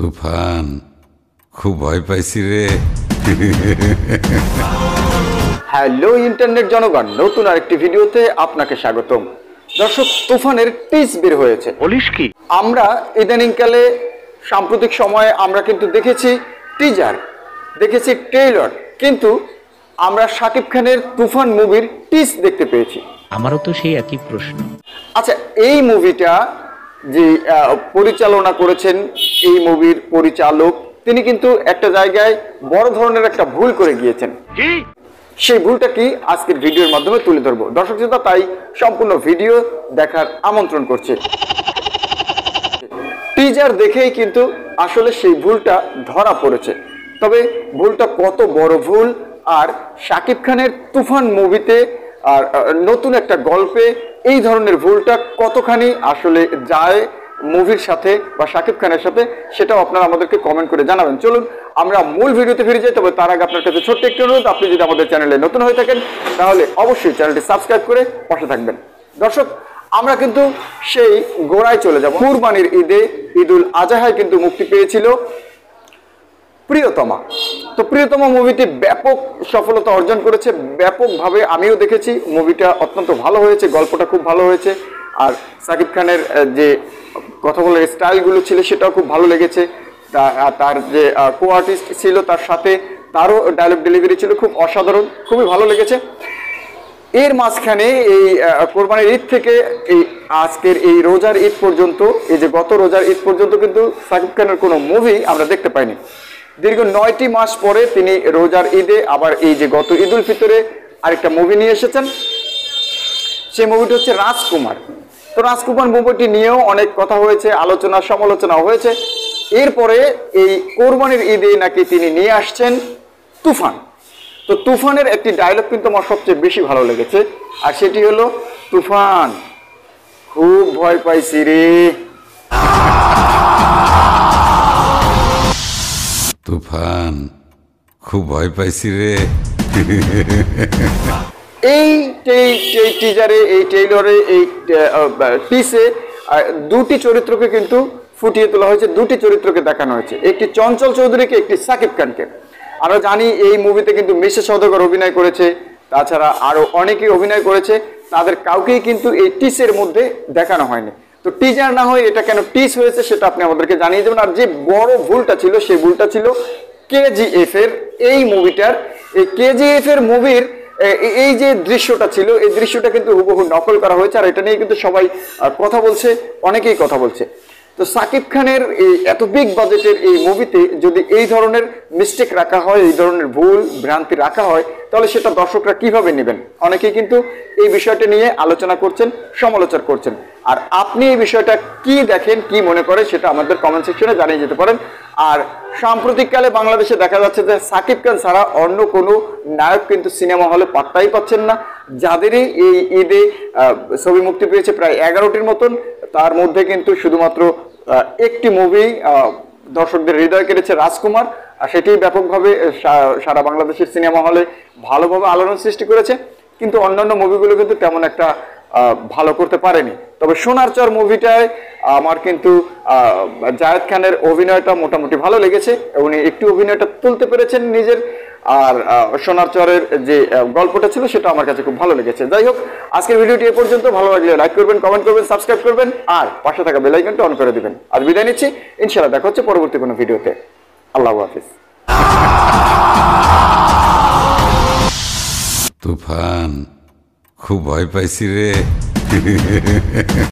তুফান খুব ভয় পাইছি রে। হ্যালো ইন্টারনেট জনগণ, নতুন আরেকটি ভিডিওতে আপনাকে স্বাগতম। দর্শক, তুফানের টিজ বের হয়েছে। বলিস কি? আমরা ইদানিংকালে সাম্প্রতিক সময়ে আমরা কিন্তু দেখেছি টিজার, দেখেছি ট্রেইলার, কিন্তু আমরা শাকিব খানের তুফান মুভির টিজ দেখতে পেয়েছি। আমারও তো সেই একই প্রশ্ন। আচ্ছা, এই মুভিটা যে পরিচালনা করেছেন, এই মুভির পরিচালক তিনি কিন্তু একটা জায়গায় বড় ধরনের একটা ভুল করে গিয়েছেন। সেই ভুলটা কি আজকের ভিডিওর মাধ্যমে তুলে ধরবো। দর্শক শ্রোতা, তাই সম্পূর্ণ ভিডিও দেখার আমন্ত্রণ করছে। টিজার দেখেই কিন্তু আসলে সেই ভুলটা ধরা পড়েছে। তবে ভুলটা কত বড় ভুল, আর শাকিব খানের তুফান মুভিতে আর নতুন একটা গল্পে এই ধরনের ভুলটা কতখানি আসলে যায় মুভির সাথে বা শাকিব খানের সাথে, সেটাও আপনারা আমাদেরকে কমেন্ট করে জানাবেন। চলুন আমরা মূল ভিডিওতে ফিরে যাই। তবে তার আগে আপনার কাছে ছোট্ট একটি অনুরোধ, আপনি যদি আমাদের চ্যানেলে নতুন হয়ে থাকেন তাহলে অবশ্যই চ্যানেলটি সাবস্ক্রাইব করে পাশে থাকবেন। দর্শক, আমরা কিন্তু সেই গোড়ায় চলে যাব। কুরবানির ঈদে, ঈদুল আজহায় কিন্তু মুক্তি পেয়েছিল প্রিয়তমা। তো প্রিয়তমা মুভিটি ব্যাপক সফলতা অর্জন করেছে, ব্যাপকভাবে আমিও দেখেছি। মুভিটা অত্যন্ত ভালো হয়েছে, গল্পটা খুব ভালো হয়েছে, আর শাকিব খানের যে কথা বলার স্টাইলগুলো ছিল সেটাও খুব ভালো লেগেছে। তার যে কো আর্টিস্ট ছিল তার সাথে তারও ডায়লগ ডেলিভারি ছিল খুব অসাধারণ, খুবই ভালো লেগেছে। এর মাঝখানে এই কোরবানির ঈদ থেকে এই আজকের এই রোজার ঈদ পর্যন্ত, এই যে গত রোজার ঈদ পর্যন্ত কিন্তু শাকিব খানের কোনো মুভি আমরা দেখতে পাইনি। দীর্ঘ 9টি মাস পরে তিনি রোজার ঈদে আবার এই যে গত ঈদ উল ফিতরে আরেকটা মুভি নিয়ে এসেছেন। সেই মুভিটি হচ্ছে রাজকুমার। তো রাজকুমার মুভিটি নিয়েও অনেক কথা হয়েছে, আলোচনা সমালোচনা হয়েছে। এরপরে এই কোরবানির ঈদে নাকি তিনি নিয়ে আসছেন তুফান। তো তুফানের একটি ডায়লগ কিন্তু আমার সবচেয়ে বেশি ভালো লেগেছে, আর সেটি হলো, তুফান খুব ভয় পাইছি রে। তুফান খুব ভয় পাইছি রে। এই টিজারে, এই ট্রেইলারে, এই টিসে দুটি চরিত্রকে কিন্তু ফুটিয়ে তোলা হয়েছে, দুটি চরিত্রকে দেখানো হয়েছে, একটি চঞ্চল চৌধুরীকে, একটি শাকিব খানকে। আমরা জানি এই মুভিতে কিন্তু মিশা সওদাগর অভিনয় করেছে, তাছাড়া আরো অনেকেই অভিনয় করেছে, তাদের কাউকেই কিন্তু এই টিসের মধ্যে দেখানো হয়নি। তো টিজার না হয় এটা কেন টিস হয়েছে সেটা আপনি আমাদেরকে জানিয়ে দেবেন। আর যে বড় ভুলটা ছিল, সেই ভুলটা ছিল কেজিএফ এর এই মুভিটার, এই কেজিএফ এর মুভির এই যে দৃশ্যটা ছিল, এই দৃশ্যটা কিন্তু হুবহু নকল করা হয়েছে। আর এটা নিয়ে কিন্তু সবাই কথা বলছে, অনেকেই কথা বলছে। তো শাকিব খানের এই এত বিগ বাজেটের এই মুভিতে যদি এই ধরনের মিস্টেক রাখা হয়, এই ধরনের ভুল ভ্রান্তি রাখা হয়, তাহলে সেটা দর্শকরা কিভাবে নেবেন? অনেকেই কিন্তু এই বিষয়টা নিয়ে আলোচনা করছেন, সমালোচনা করছেন। আর আপনি এই বিষয়টা কি দেখেন, কি মনে করেন, সেটা আমাদের কমেন্ট সেকশনে জানিয়ে যেতে পারেন। আর সাম্প্রতিককালে বাংলাদেশে দেখা যাচ্ছে যে শাকিব খান ছাড়া অন্য কোনো নায়ক কিন্তু সিনেমা হলে পাত্তাই পাচ্ছেন না। যাদেরই এই ঈদে ছবি মুক্তি পেয়েছে প্রায় 11টির মতন, তার মধ্যে কিন্তু শুধুমাত্র একটি মুভি দর্শকদের হৃদয় কেড়েছে, রাজকুমার। আর সেটি ব্যাপকভাবে সারা বাংলাদেশের সিনেমা হলে ভালোভাবে আলোড়ন সৃষ্টি করেছে, কিন্তু অন্যান্য মুভিগুলো কিন্তু তেমন একটা ভালো করতে পারেনি। তবে সোনার চর মুভিটায় আমার কিন্তু জায়েদ খানের অভিনয়টা মোটামুটি ভালো লেগেছে, উনি একটু অভিনয়টা তুলতে পেরেছেন নিজের। আর সোনার চরের যে গল্পটা ছিল সেটা আমার কাছে খুব ভালো লেগেছে। যাই হোক, আজকের ভিডিওটি এ পর্যন্ত। ভালো লাগলে লাইক করবেন, কমেন্ট করবেন, সাবস্ক্রাইব করবেন, আর পাশে থাকা বেল আইকনটা অন করে দিবেন। আজ বিদায় নিচ্ছি, ইনশাআল্লাহ দেখা হচ্ছে পরবর্তী কোনো ভিডিওতে। আল্লাহ হাফেজ। তুফান খুব ভয় পাইছি রে।